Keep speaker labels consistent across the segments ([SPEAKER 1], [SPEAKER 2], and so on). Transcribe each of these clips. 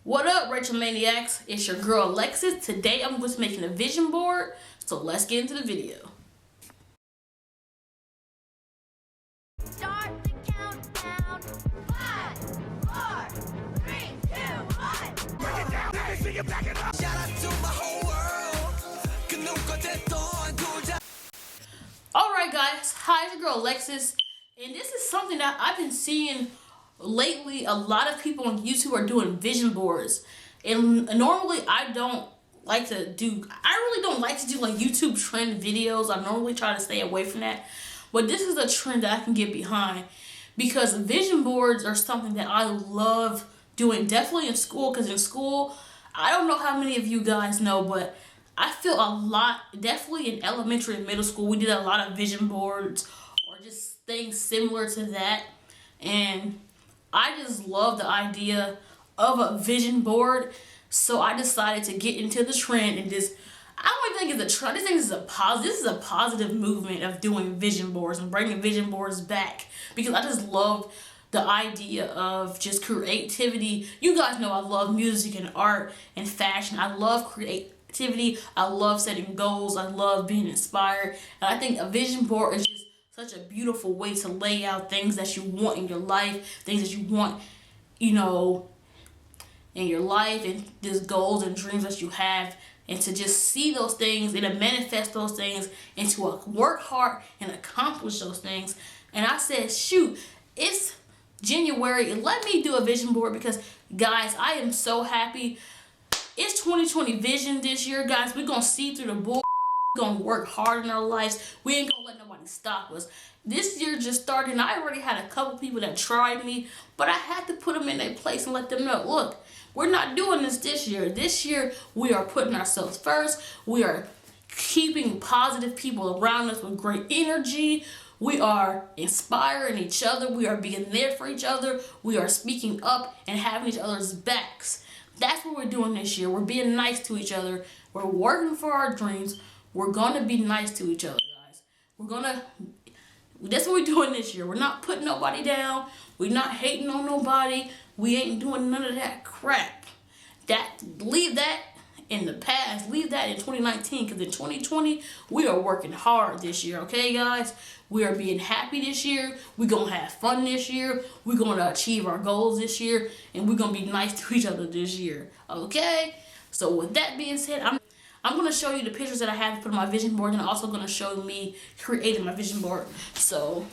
[SPEAKER 1] What up, RetroManiacs? It's your girl Alexus. Today I'm just making a vision board, so let's get into the video.
[SPEAKER 2] Start the countdown. 5, 4, 3, 2, 1.
[SPEAKER 3] Break it down, let me see you back it up. Shout out to my whole world.
[SPEAKER 1] Alright guys, hi, it's your girl Alexus, and this is something that I've been seeing lately. A lot of people on YouTube are doing vision boards, and normally I really don't like to do like YouTube trend videos. I normally try to stay away from that, but this is a trend that I can get behind because vision boards are something that I love doing, definitely in school, because in school, I don't know how many of you guys know, but I feel a lot, definitely in elementary and middle school, we did a lot of vision boards or just things similar to that. And I just love the idea of a vision board. So I decided to get into the trend and just, I don't even think it's a trend. This is a positive movement of doing vision boards and bringing vision boards back, because I just love the idea of just creativity. You guys know I love music and art and fashion. I love creativity. I love setting goals. I love being inspired. And I think a vision board is just such a beautiful way to lay out things that you want in your life, things that you want, you know, in your life, and just goals and dreams that you have, and to just see those things and to manifest those things and to work hard and accomplish those things. And I said, shoot, it's January, and let me do a vision board, because guys, I am so happy. It's 2020 vision this year, guys. We're gonna see through the bull. We're gonna work hard in our lives. We ain't gonna let nobody stop us. This year just started, and I already had a couple people that tried me, but I had to put them in their place and let them know, look, we're not doing this year. This year, we are putting ourselves first. We are keeping positive people around us with great energy. We are inspiring each other. We are being there for each other. We are speaking up and having each other's backs. That's what we're doing this year. We're being nice to each other. We're working for our dreams. We're going to be nice to each other, guys. That's what we're doing this year. We're not putting nobody down. We're not hating on nobody. We ain't doing none of that crap. Leave that in the past. Leave that in 2019, because in 2020, we are working hard this year, okay, guys? We are being happy this year. We're going to have fun this year. We're going to achieve our goals this year, and we're going to be nice to each other this year, okay? So with that being said, I'm going to show you the pictures that I have to put on my vision board, and I'm also going to show me creating my vision board. So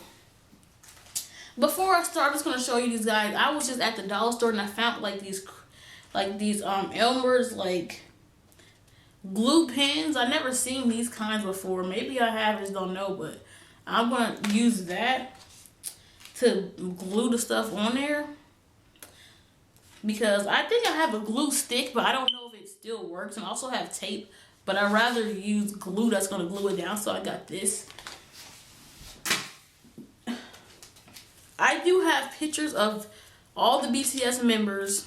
[SPEAKER 1] before I start, I'm just going to show you these guys. I was just at the dollar store, and I found these Elmer's glue pens. I never seen these kinds before. Maybe I have, just don't know, but I'm going to use that to glue the stuff on there, because I think I have a glue stick, but I don't know if it still works. And I also have tape, but I'd rather use glue that's going to glue it down, so I got this. I do have pictures of all the BTS members,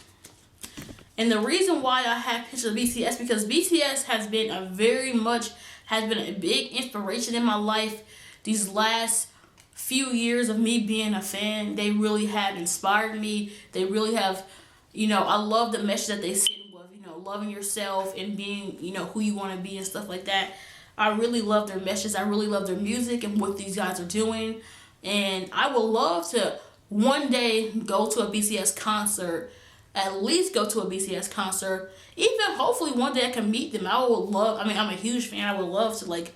[SPEAKER 1] and the reason why I have pictures of BTS, because BTS has been a big inspiration in my life these last few years of me being a fan. They really have inspired me. They really have, you know, I love the message that they send with, you know, loving yourself and being, you know, who you want to be and stuff like that. I really love their message. I really love their music and what these guys are doing. And I would love to one day go to a BTS concert, at least go to a BTS concert. Even hopefully one day I can meet them. I'm a huge fan. I would love to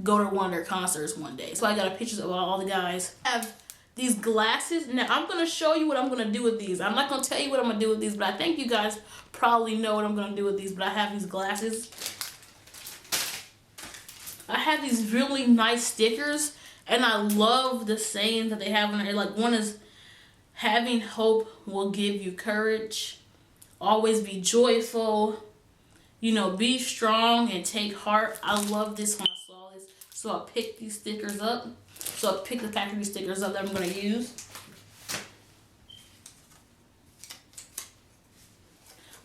[SPEAKER 1] go to one of their concerts one day. So I got pictures of all the guys. I have these glasses. Now I'm going to show you what I'm going to do with these. I'm not going to tell you what I'm going to do with these, but I think you guys probably know what I'm going to do with these. But I have these glasses. I have these really nice stickers, and I love the sayings that they have on there. One is, having hope will give you courage. Always be joyful. You know, be strong and take heart. I love this when I saw this. So I picked these stickers up. So I picked the pack of these stickers up that I'm going to use.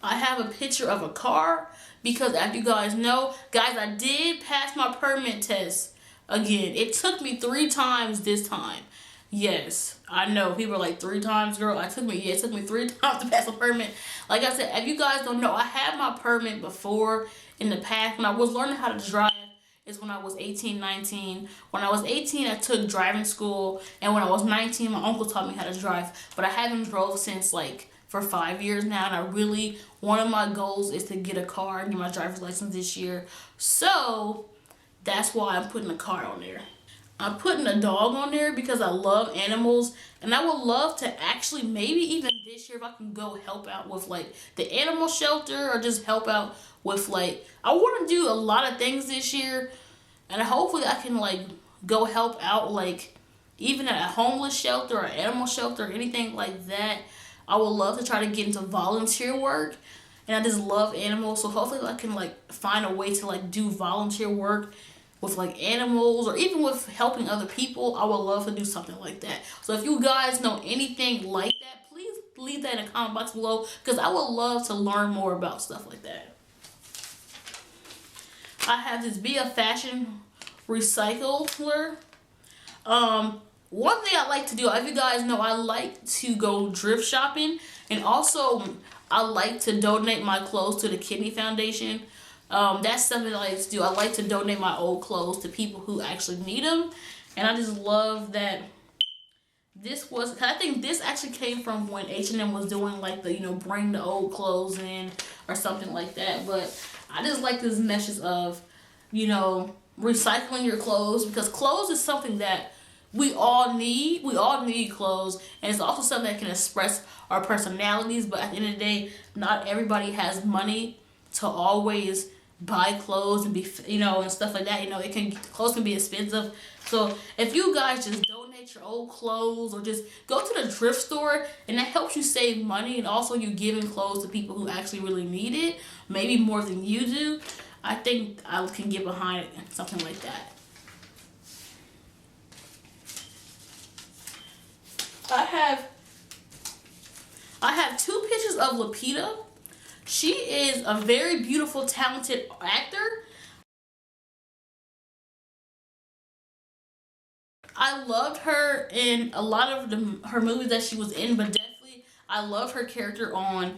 [SPEAKER 1] I have a picture of a car, because as you guys know, guys, I did pass my permit test again. It took me 3 times this time. Yes, I know. People are like 3 times, girl. It took me 3 times to pass a permit. Like I said, if you guys don't know, I had my permit before in the past when I was learning how to drive. Is when I was 18, 19. When I was 18, I took driving school, and when I was 19, my uncle taught me how to drive. But I haven't drove since like for 5 years now, and I really, one of my goals is to get a car and get my driver's license this year. So that's why I'm putting a car on there. I'm putting a dog on there because I love animals, and I would love to actually maybe even this year if I can go help out with like the animal shelter or just help out with like, I want to do a lot of things this year, and hopefully I can like go help out like even at a homeless shelter or animal shelter or anything like that. I would love to try to get into volunteer work, and I just love animals, so hopefully I can like find a way to like do volunteer work with like animals or even with helping other people. I would love to do something like that. So if you guys know anything like that, please leave that in the comment box below, because I would love to learn more about stuff like that. I have this Be a Fashion Recycler. One thing I like to do, if you guys know, I like to go thrift shopping, and also I like to donate my clothes to the Kidney Foundation. That's something I like to do. I like to donate my old clothes to people who actually need them. And I just love that this was, I think this actually came from when H&M was doing like the, bring the old clothes in or something like that. But I just like this message of, recycling your clothes, because clothes is something that we all need. We all need clothes, and it's also something that can express our personalities. But at the end of the day, not everybody has money to always buy clothes and be, and stuff like that. Clothes can be expensive. So if you guys just donate your old clothes or just go to the thrift store, and that helps you save money, and also you giving clothes to people who actually really need it, maybe more than you do, I think I can get behind it, something like that. I have 2 pictures of Lupita. She is a very beautiful, talented actor. I loved her in a lot of her movies that she was in, but definitely I love her character on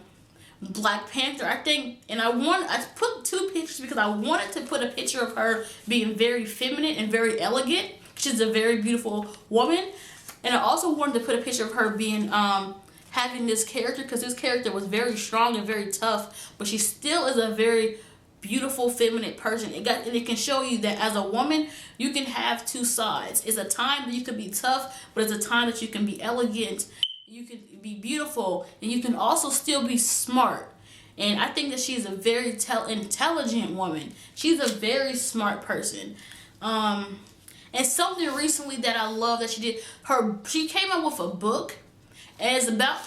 [SPEAKER 1] Black Panther, I think. And I put 2 pictures because I wanted to put a picture of her being very feminine and very elegant. She's a very beautiful woman. And I also wanted to put a picture of her being having this character, because this character was very strong and very tough, but she still is a very beautiful feminine person. And it can show you that as a woman, you can have 2 sides. It's a time that you can be tough, but it's a time that you can be elegant, you can be beautiful, and you can also still be smart. And I think that she's a very intelligent woman. She's a very smart person. And something recently that I love that she did, she came out with a book. And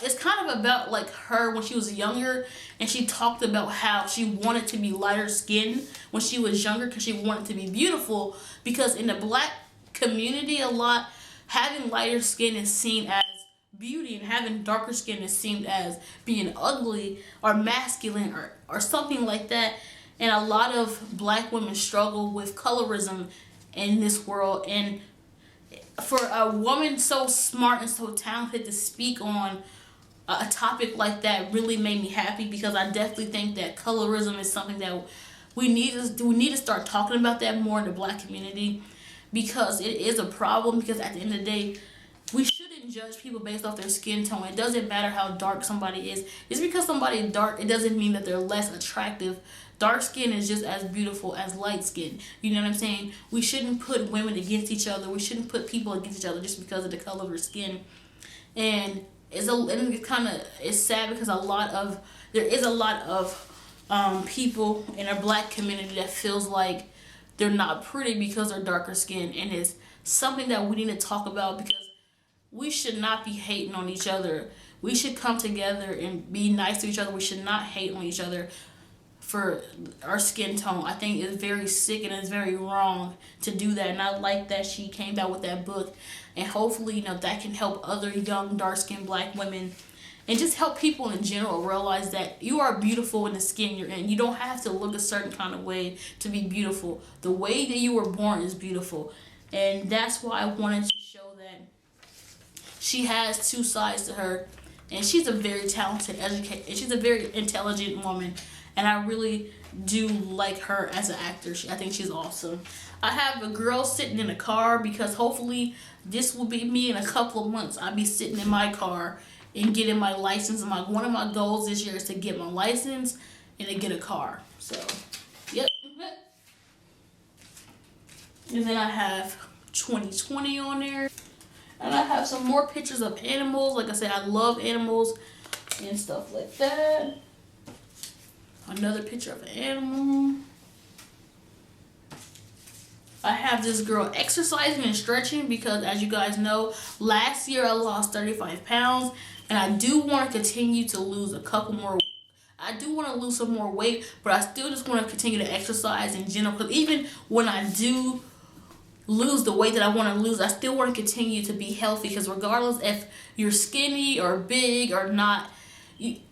[SPEAKER 1] it's kind of about like her when she was younger, and she talked about how she wanted to be lighter skinned when she was younger because she wanted to be beautiful, because in the Black community a lot, having lighter skin is seen as beauty, and having darker skin is seen as being ugly or masculine or something like that. And a lot of Black women struggle with colorism in this world, and for a woman so smart and so talented to speak on a topic like that really made me happy, because I definitely think that colorism is something that we need to start talking about that more in the Black community, because it is a problem. Because at the end of the day, we shouldn't judge people based off their skin tone. It doesn't matter how dark somebody is. Just because somebody is dark, it doesn't mean that they're less attractive. Dark skin is just as beautiful as light skin. You know what I'm saying? We shouldn't put women against each other. We shouldn't put people against each other just because of the color of their skin. And it's sad because there is a lot of people in our Black community that feels like they're not pretty because they're darker skin, and it's something that we need to talk about, because we should not be hating on each other. We should come together and be nice to each other. We should not hate on each other for our skin tone. I think it's very sick and it's very wrong to do that. And I like that she came out with that book, and hopefully that can help other young dark-skinned Black women, and just help people in general realize that you are beautiful in the skin you're in. You don't have to look a certain kind of way to be beautiful. The way that you were born is beautiful, and that's why I wanted to show that she has two sides to her, and she's a very talented she's a very intelligent woman, and I really do like her as an actor. I think she's awesome. I have a girl sitting in a car because hopefully this will be me in a couple of months. I'll be sitting in my car and getting my license. One of my goals this year is to get my license and to get a car. So, yep. And then I have 2020 on there. And I have some more pictures of animals. Like I said, I love animals and stuff like that. Another picture of an animal. I have this girl exercising and stretching because, as you guys know, last year I lost 35 pounds. And I do want to continue to lose a couple more. I do want to lose some more weight, but I still just want to continue to exercise in general. Because even when I do lose the weight that I want to lose, I still want to continue to be healthy. Because regardless if you're skinny or big or not,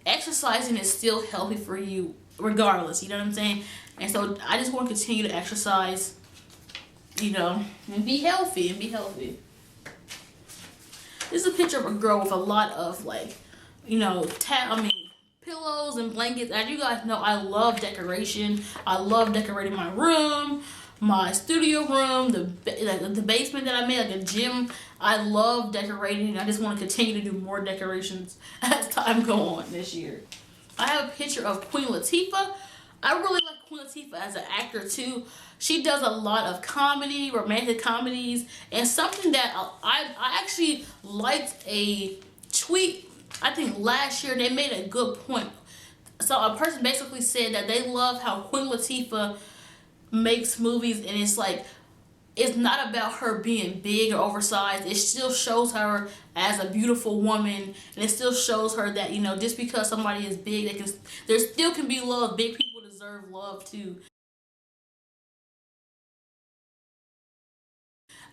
[SPEAKER 1] exercising is still healthy for you regardless. You know what I'm saying? And so I just want to continue to exercise, you know, and be healthy This is a picture of a girl with a lot of, like, you know, pillows and blankets. As you guys know, I love decoration. I love decorating my room, my studio room, the basement that I made, like a gym. I love decorating. I just want to continue to do more decorations as time goes on this year. I have a picture of Queen Latifah. I really like Queen Latifah as an actor too. She does a lot of comedy, romantic comedies, and something that I actually liked a tweet, I think last year. They made a good point. So a person basically said that they love how Queen Latifah makes movies, and it's like, it's not about her being big or oversized. It still shows her as a beautiful woman, and it still shows her that, you know, just because somebody is big, there still can be love. Big people deserve love too.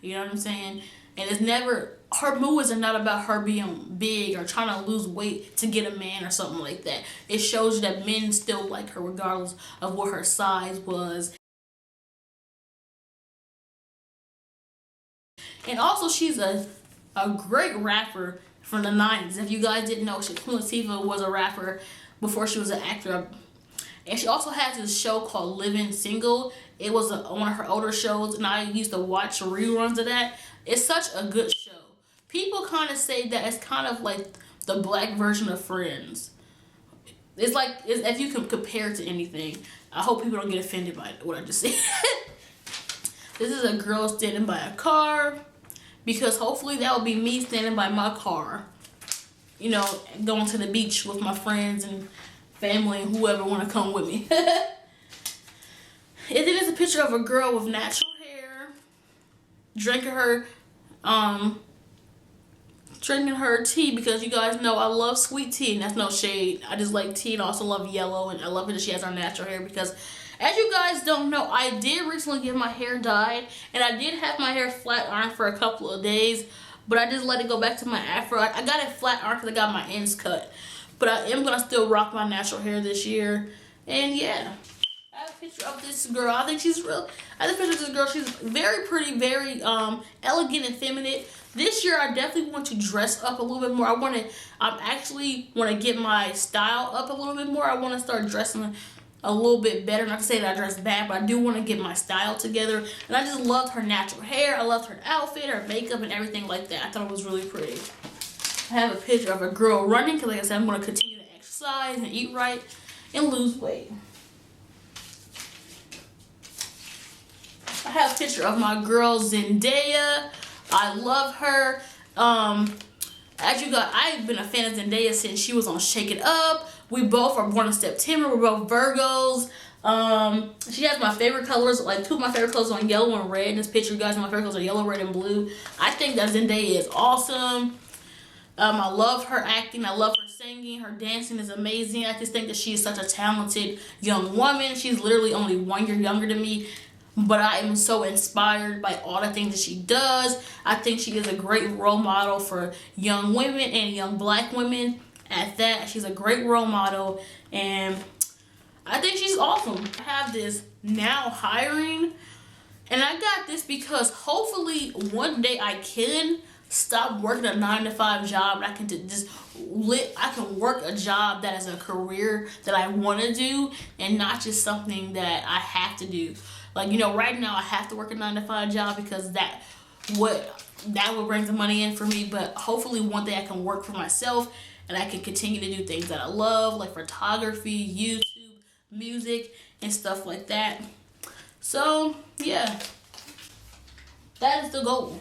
[SPEAKER 1] You know what I'm saying? And it's never, her movies are not about her being big or trying to lose weight to get a man or something like that. It shows you that men still like her regardless of what her size was. And also, she's a great rapper from the 90s. If you guys didn't know, Queen Latifah was a rapper before she was an actor. And she also has this show called Living Single. It was one of her older shows, and I used to watch reruns of that. It's such a good show. People kind of say that it's kind of like the black version of Friends. It's like, if you can compare it to anything. I hope people don't get offended by what I just said. This is a girl standing by a car, because hopefully that will be me standing by my car, you know, going to the beach with my friends and family and whoever want to come with me. And then there's a picture of a girl with natural hair drinking her tea, because you guys know I love sweet tea, and that's no shade. I just like tea, and I also love yellow, and I love it that she has her natural hair, because as you guys don't know, I did recently get my hair dyed, and I did have my hair flat ironed for a couple of days, but I just let it go back to my afro. I got it flat ironed because I got my ends cut, but I am going to still rock my natural hair this year. And yeah, I have a picture of this girl. I think she's real. I have a picture of this girl. She's very pretty, very elegant and feminine. This year, I definitely want to dress up a little bit more. I actually want to get my style up a little bit more. I want to start dressing a little bit better. Not to say that I dress bad, but I do want to get my style together. And I just loved her natural hair. I loved her outfit, her makeup, and everything like that. I thought it was really pretty. I have a picture of a girl running, because like I said, I'm going to continue to exercise and eat right and lose weight. I have a picture of my girl Zendaya. I love her. As you guys, I've been a fan of Zendaya since she was on Shake It Up. We both are born in September. We're both Virgos. She has my favorite colors, like two of my favorite colors on yellow and red. In this picture, you guys know my favorite colors are yellow, red, and blue. I think that Zendaya is awesome. I love her acting. I love her singing. Her dancing is amazing. I just think that she is such a talented young woman. She's literally only 1 year younger than me, but I am so inspired by all the things that she does. I think she is a great role model for young women and young black women. At that, she's a great role model, and I think she's awesome. I have this now hiring, and I got this because hopefully one day I can stop working a 9-to-5 job and I can I can work a job that is a career that I want to do and not just something that I have to do. Like, you know, right now I have to work a 9-to-5 job because that would bring the money in for me, but hopefully one day I can work for myself and I can continue to do things that I love, like photography, YouTube, music, and stuff like that. So, yeah. That is the goal.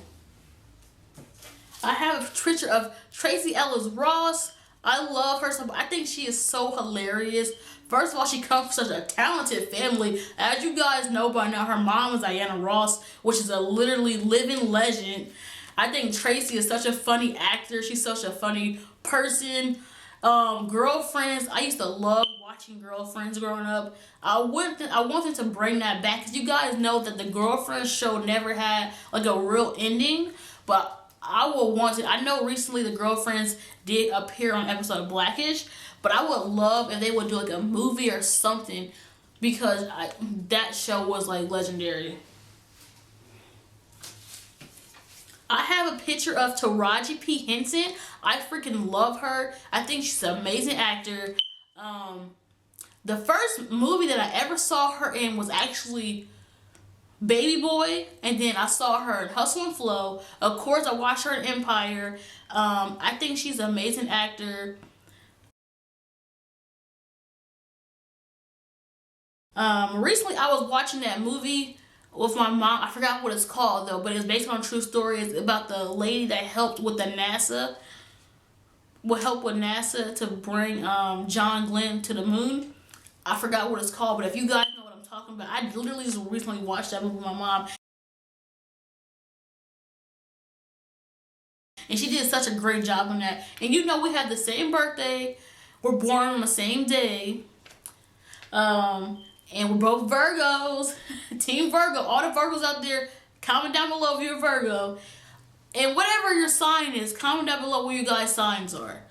[SPEAKER 1] I have a picture of Tracy Ellis Ross. I love her so I think she is so hilarious. First of all, she comes from such a talented family. As you guys know by now, her mom is Diana Ross, which is a literally living legend. I think Tracy is such a funny actor. She's such a funny person. Girlfriends, I used to love watching Girlfriends growing up. I wanted to bring that back because you guys know that the Girlfriends show never had like a real ending, but I would want it. I know recently the Girlfriends did appear on an episode of Blackish, but I would love if they would do like a movie or something because that show was like legendary. I have a picture of Taraji P. Henson. I freaking love her. I think she's an amazing actor. The first movie that I ever saw her in was actually Baby Boy, and then I saw her in Hustle and Flow. Of course, I watched her in Empire. I think she's an amazing actor. Recently, I was watching that movie with my mom. I forgot what it's called though, but it's based on a true story. It's about the lady that helped with NASA. Would help with NASA to bring John Glenn to the moon. I forgot what it's called, but if you guys know what I'm talking about, I literally just recently watched that movie with my mom. And she did such a great job on that. And you know we had the same birthday. We're born on the same day. And we're both Virgos. Team Virgo. All the Virgos out there, comment down below if you're a Virgo. And whatever your sign is, comment down below what you guys' signs are.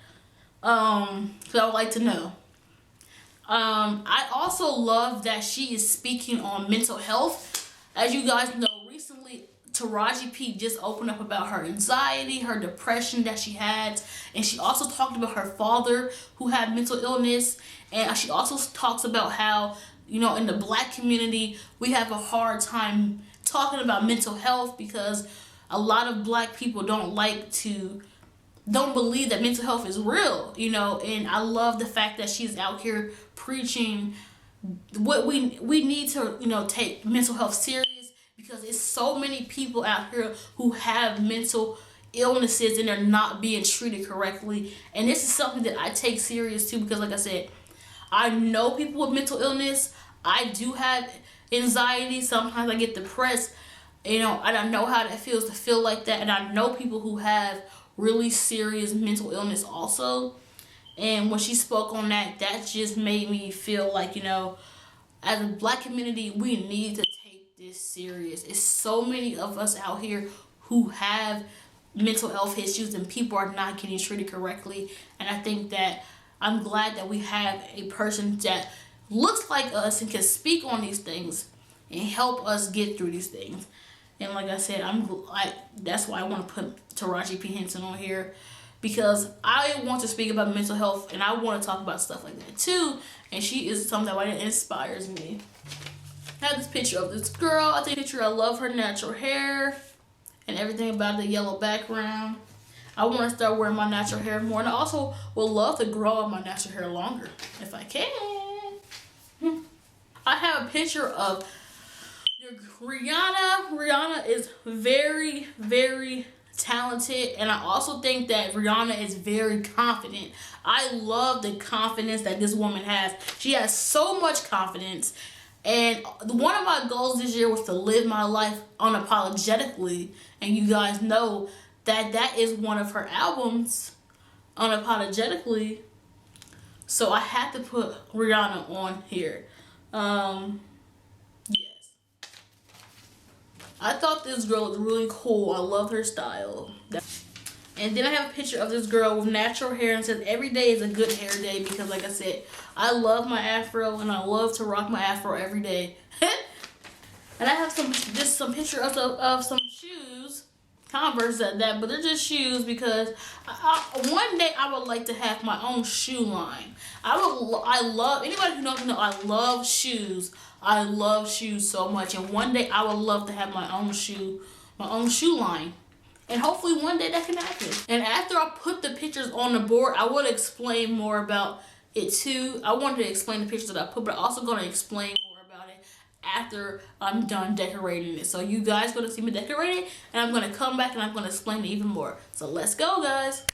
[SPEAKER 1] So I would like to know. I also love that she is speaking on mental health. As you guys know, recently Taraji P just opened up about her anxiety, her depression that she had, and she also talked about her father who had mental illness, and she also talks about how, you know, in the Black community we have a hard time talking about mental health because a lot of Black people don't believe that mental health is real, you know. And I love the fact that she's out here preaching what we need to, you know, take mental health serious, because it's so many people out here who have mental illnesses and they're not being treated correctly. And this is something that I take serious too, because like I said, I know people with mental illness. I do have anxiety. Sometimes I get depressed, you know, and I know how it feels to feel like that. And I know people who have really serious mental illness also. And when she spoke on that, that just made me feel like, you know, as a Black community, we need to take this serious. It's so many of us out here who have mental health issues and people are not getting treated correctly. And I think that I'm glad that we have a person that looks like us and can speak on these things and help us get through these things. And like I said, that's why I want to put Taraji P. Henson on here, because I want to speak about mental health and I want to talk about stuff like that too. And she is something that inspires me. I have this picture of this girl. I love her natural hair and everything about the yellow background. I want to start wearing my natural hair more, and I also would love to grow out my natural hair longer if I can. I have a picture of Rihanna. Rihanna is very, very talented, and I also think that Rihanna is very confident. I love the confidence that this woman has. She has so much confidence, and one of my goals this year was to live my life unapologetically, and you guys know that is one of her albums, Unapologetically. So I had to put Rihanna on here. Yes. I thought this girl was really cool. I love her style. And then I have a picture of this girl with natural hair and says every day is a good hair day, because like I said, I love my afro and I love to rock my afro every day. And I have some picture of some shoes. Converse at that, but they're just shoes because one day I would like to have my own shoe line. I love, anybody who knows me know I love shoes. I love shoes so much, and one day I would love to have my own shoe line. And hopefully one day that can happen. And after I put the pictures on the board, I would explain more about it too. I wanted to explain the pictures that I put, but I'm also going to explain more about it after I'm done decorating it. So you guys going to see me decorate it, and I'm going to come back and I'm going to explain it even more. So let's go, guys.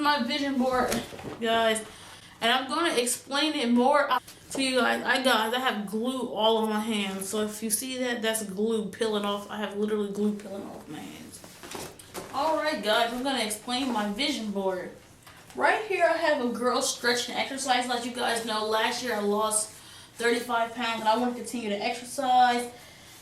[SPEAKER 1] My vision board, guys, and I'm going to explain it more to you guys. I have glue all on my hands, so if you see that, that's glue peeling off. I have literally glue peeling off my hands. Alright guys, I'm going to explain my vision board. Right here I have a girl stretching exercise. Like you guys know, last year I lost 35 pounds and I want to continue to exercise.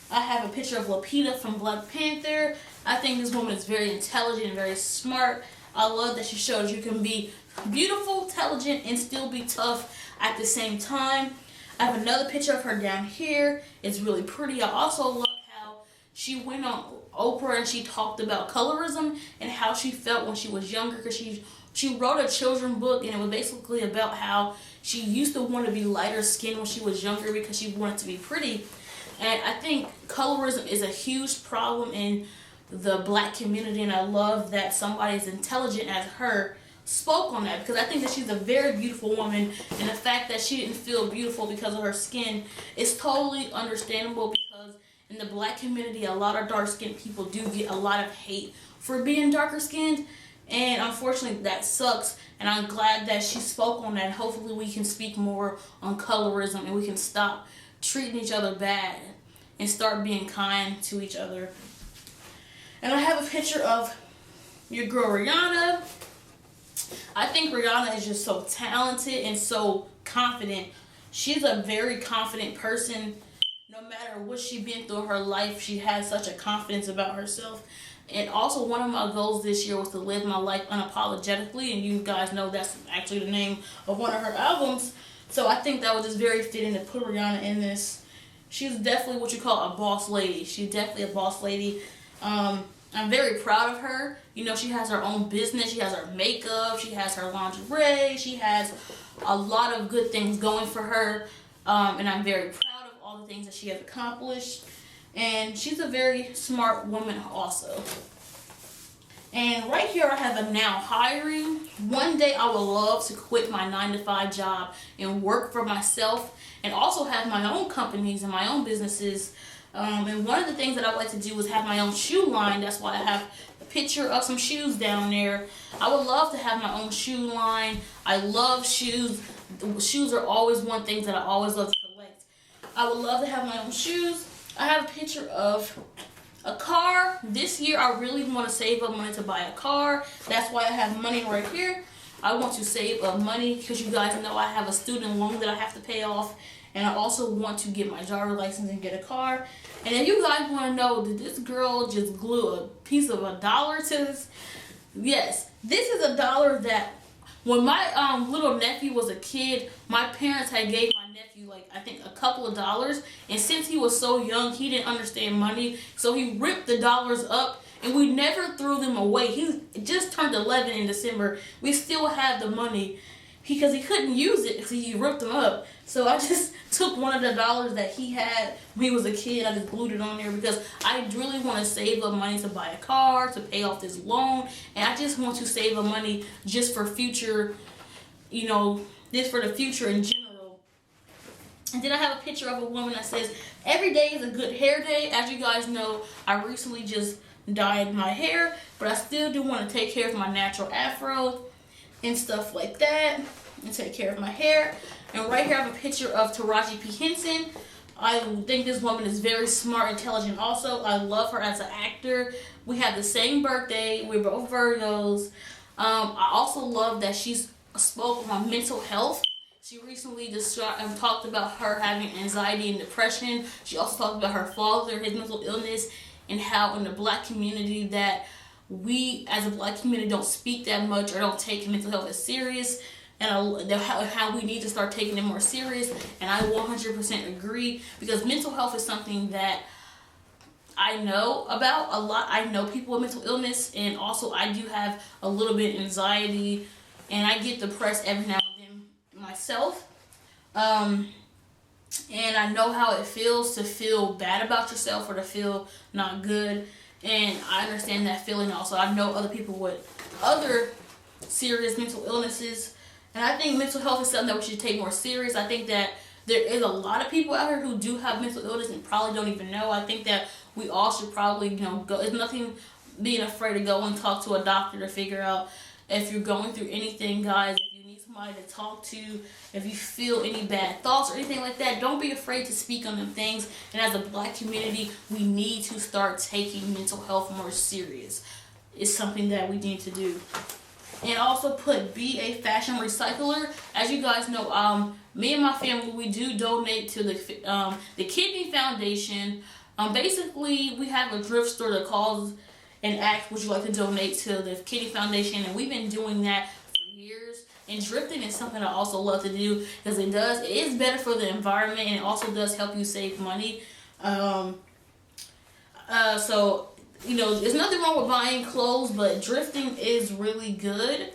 [SPEAKER 1] I have a picture of Lupita from Black Panther. I think this woman is very intelligent and very smart. I love that she shows you can be beautiful, intelligent, and still be tough at the same time. I have another picture of her down here. It's really pretty. I also love how she went on Oprah and she talked about colorism and how she felt when she was younger, because she wrote a children's book, and it was basically about how she used to want to be lighter skinned when she was younger because she wanted to be pretty. And I think colorism is a huge problem in the Black community, and I love that somebody as intelligent as her spoke on that, because I think that she's a very beautiful woman, and the fact that she didn't feel beautiful because of her skin is totally understandable, because in the Black community a lot of dark-skinned people do get a lot of hate for being darker skinned, and unfortunately that sucks. And I'm glad that she spoke on that, and hopefully we can speak more on colorism and we can stop treating each other bad and start being kind to each other. And I have a picture of your girl Rihanna. I think Rihanna is just so talented and so confident. She's a very confident person. No matter what she's been through her life, she has such a confidence about herself. And also, one of my goals this year was to live my life unapologetically. And you guys know that's actually the name of one of her albums. So I think that was just very fitting to put Rihanna in this. She's definitely what you call a boss lady. She's definitely a boss lady. I'm very proud of her. You know, she has her own business. She has her makeup. She has her lingerie. She has a lot of good things going for her. And I'm very proud of all the things that she has accomplished. And she's a very smart woman also. And right here I have a now hiring. One day I would love to quit my 9-to-5 job and work for myself, and also have my own companies and my own businesses. And one of the things that I would like to do is have my own shoe line. That's why I have a picture of some shoes down there. I would love to have my own shoe line. I love shoes. Shoes are always one thing that I always love to collect. I would love to have my own shoes. I have a picture of a car. This year I really want to save up money to buy a car. That's why I have money right here. I want to save up money because you guys know I have a student loan that I have to pay off. And I also want to get my driver's license and get a car. And if you guys want to know, did this girl just glue a piece of $1 to this? Yes, this is $1 that when my little nephew was a kid, my parents had gave my nephew like I think a couple of dollars. And since he was so young, he didn't understand money. So he ripped the dollars up and we never threw them away. He just turned 11 in December. We still have the money because he couldn't use it because he ripped them up. So I just took one of the dollars that he had when he was a kid. I just glued it on there because I really want to save up money to buy a car, to pay off this loan, and I just want to save up money just for future, you know, just for the future in general. And then I have a picture of a woman that says, every day is a good hair day. As you guys know, I recently just dyed my hair, but I still do want to take care of my natural afro and stuff like that, and take care of my hair. And right here I have a picture of Taraji P. Henson. I think this woman is very smart, intelligent also. I love her as an actor. We have the same birthday. We're both Virgos. I also love that she's spoke on mental health. She recently talked about her having anxiety and depression. She also talked about her father, his mental illness, and how in the Black community that we as a Black community don't speak that much or don't take mental health as serious, and how we need to start taking it more serious. And I 100% agree, because mental health is something that I know about a lot. I know people with mental illness, and also I do have a little bit of anxiety, and I get depressed every now and then myself. And I know how it feels to feel bad about yourself or to feel not good, and I understand that feeling also. I know other people with other serious mental illnesses, and I think mental health is something that we should take more serious. I think that there is a lot of people out here who do have mental illness and probably don't even know. I think that we all should probably, go. It's nothing being afraid to go and talk to a doctor to figure out if you're going through anything, guys. If you need somebody to talk to, if you feel any bad thoughts or anything like that, don't be afraid to speak on them things. And as a Black community, we need to start taking mental health more serious. It's something that we need to do. And also be a fashion recycler. As you guys know, me and my family, we do donate to the Kidney Foundation. Basically, we have a thrift store that calls and asks, would you like to donate to the Kidney Foundation? And we've been doing that for years. And thrifting is something I also love to do, because it is better for the environment, and it also does help you save money. So, there's nothing wrong with buying clothes, but thrifting is really good.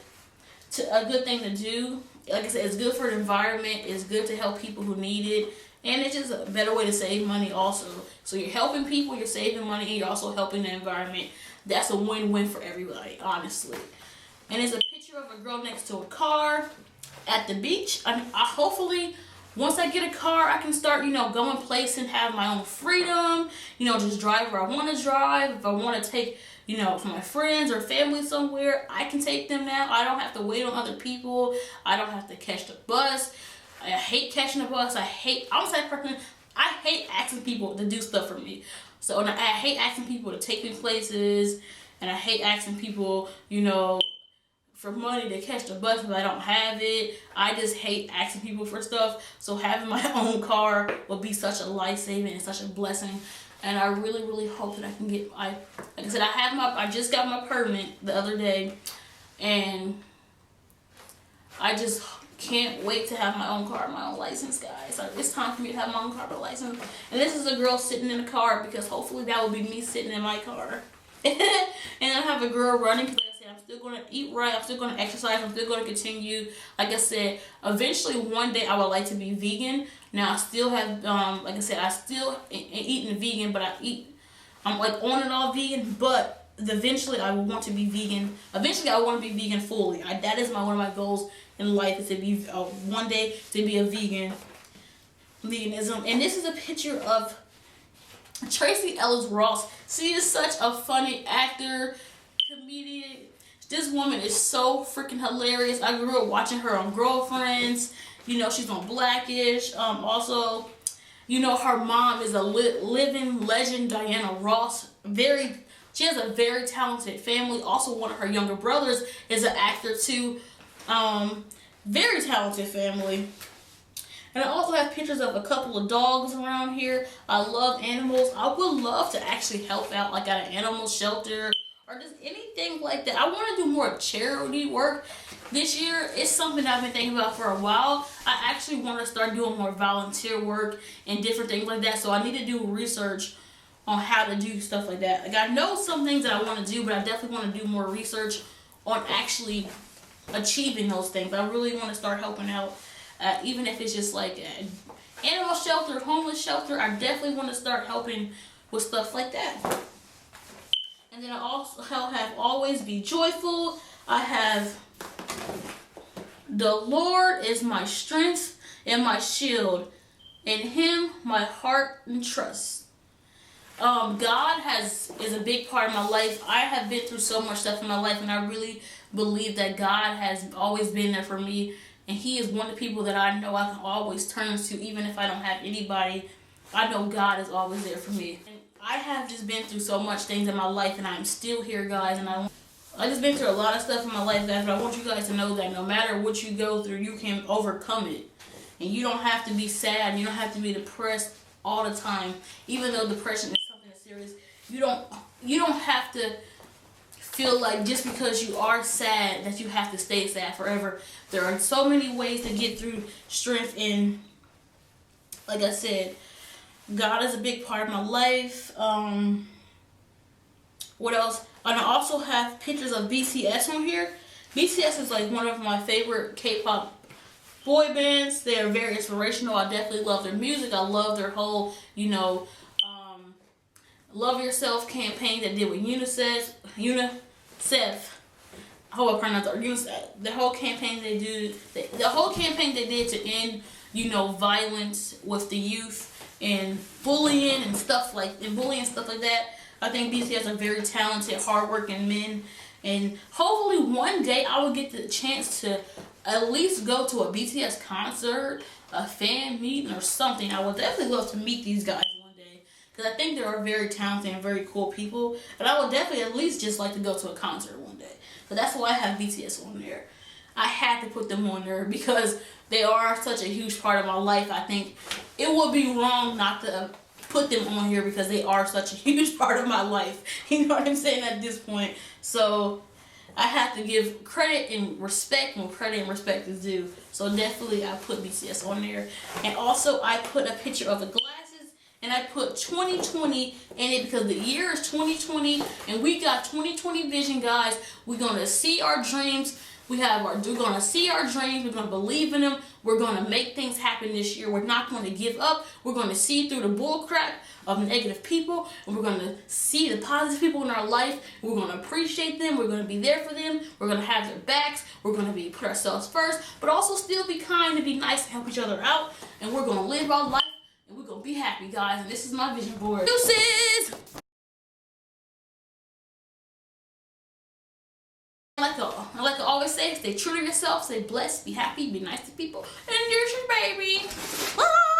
[SPEAKER 1] A good thing to do. Like I said, it's good for the environment. It's good to help people who need it. And it's just a better way to save money also. So you're helping people, you're saving money, and you're also helping the environment. That's a win-win for everybody, honestly. And there's a picture of a girl next to a car at the beach. I hopefully, once I get a car, I can start, going places and have my own freedom. Just drive where I want to drive. If I want to take, for my friends or family somewhere, I can take them now. I don't have to wait on other people. I don't have to catch the bus. I hate catching the bus. I hate asking people to do stuff for me. So I hate asking people to take me places, and I hate asking people, for money to catch the bus if I don't have it. I just hate asking people for stuff. So having my own car will be such a life-saving and such a blessing. And I really, really hope that I can get like I said, I just got my permit the other day, and I just can't wait to have my own car, my own license, guys. So it's time for me to have my own car license. And this is a girl sitting in a car, because hopefully that will be me sitting in my car. And I have a girl running, because like I said, I'm still going to eat right, I'm still going to exercise, I'm still going to continue. Like I said, eventually one day I would like to be vegan. Now I still have, like I said, I still eating vegan, but I'm like on and off vegan, but eventually I will want to be vegan. Eventually I want to be vegan fully. That is one of my goals in life, is to be one day to be a veganism. And this is a picture of Tracy Ellis Ross. She is such a funny actor, comedian. This woman is so freaking hilarious. I grew up watching her on Girlfriends. She's on Blackish. Also, her mom is a living legend, Diana Ross. She has a very talented family. Also, one of her younger brothers is an actor too. Very talented family. And I also have pictures of a couple of dogs around here. I love animals. I would love to actually help out, like at an animal shelter or just anything like that. I want to do more charity work this year. It's something I've been thinking about for a while. I actually want to start doing more volunteer work and different things like that. So I need to do research on how to do stuff like that. Like, I know some things that I want to do, but I definitely want to do more research on actually achieving those things. I really want to start helping out, even if it's just like animal shelter, homeless shelter. I definitely want to start helping with stuff like that. And then I also have always be joyful. I have the Lord is my strength and my shield. In him my heart and trust. God is a big part of my life. I have been through so much stuff in my life, and I really believe that God has always been there for me. And he is one of the people that I know I can always turn to, even if I don't have anybody. I know God is always there for me. And I have just been through so much things in my life, and I'm still here, guys. And I just been through a lot of stuff in my life, guys. But I want you guys to know that no matter what you go through, you can overcome it. And you don't have to be sad. You don't have to be depressed all the time. Even though depression is something that's serious, you don't have to feel like just because you are sad that you have to stay sad forever. There are so many ways to get through strength, and like I said, God is a big part of my life. What else? And I also have pictures of BTS on here. BTS is like one of my favorite K-pop boy bands. They are very inspirational. I definitely love their music. I love their whole, Love Yourself campaign they did with UNICEF. I hope I pronounced it. UNICEF. The whole campaign they did. The whole campaign they did to end, violence with the youth and bullying and stuff like that. I think BTS are very talented, hardworking men, and hopefully one day I will get the chance to at least go to a BTS concert, a fan meeting, or something. I would definitely love to meet these guys one day, because I think they are very talented and very cool people. But I would definitely at least just like to go to a concert one day. So that's why I have BTS on there. I had to put them on there because they are such a huge part of my life. I think it would be wrong not to put them on here because they are such a huge part of my life. You know what I'm saying at this point. So I have to give credit and respect when credit and respect is due. So definitely I put BTS on there. And also I put a picture of the glasses, and I put 2020 in it because the year is 2020 and we got 2020 vision, guys. We're going to see our dreams. We're going to see our dreams. We're going to believe in them. We're going to make things happen this year. We're not going to give up. We're going to see through the bullcrap of negative people, and we're going to see the positive people in our life. We're going to appreciate them. We're going to be there for them. We're going to have their backs. We're going to put ourselves first, but also still be kind and be nice and help each other out. And we're going to live our life, and we're going to be happy, guys. And this is my vision board. Deuces! Like I always say, stay true to yourself, stay blessed, be happy, be nice to people, and here's your baby. Bye.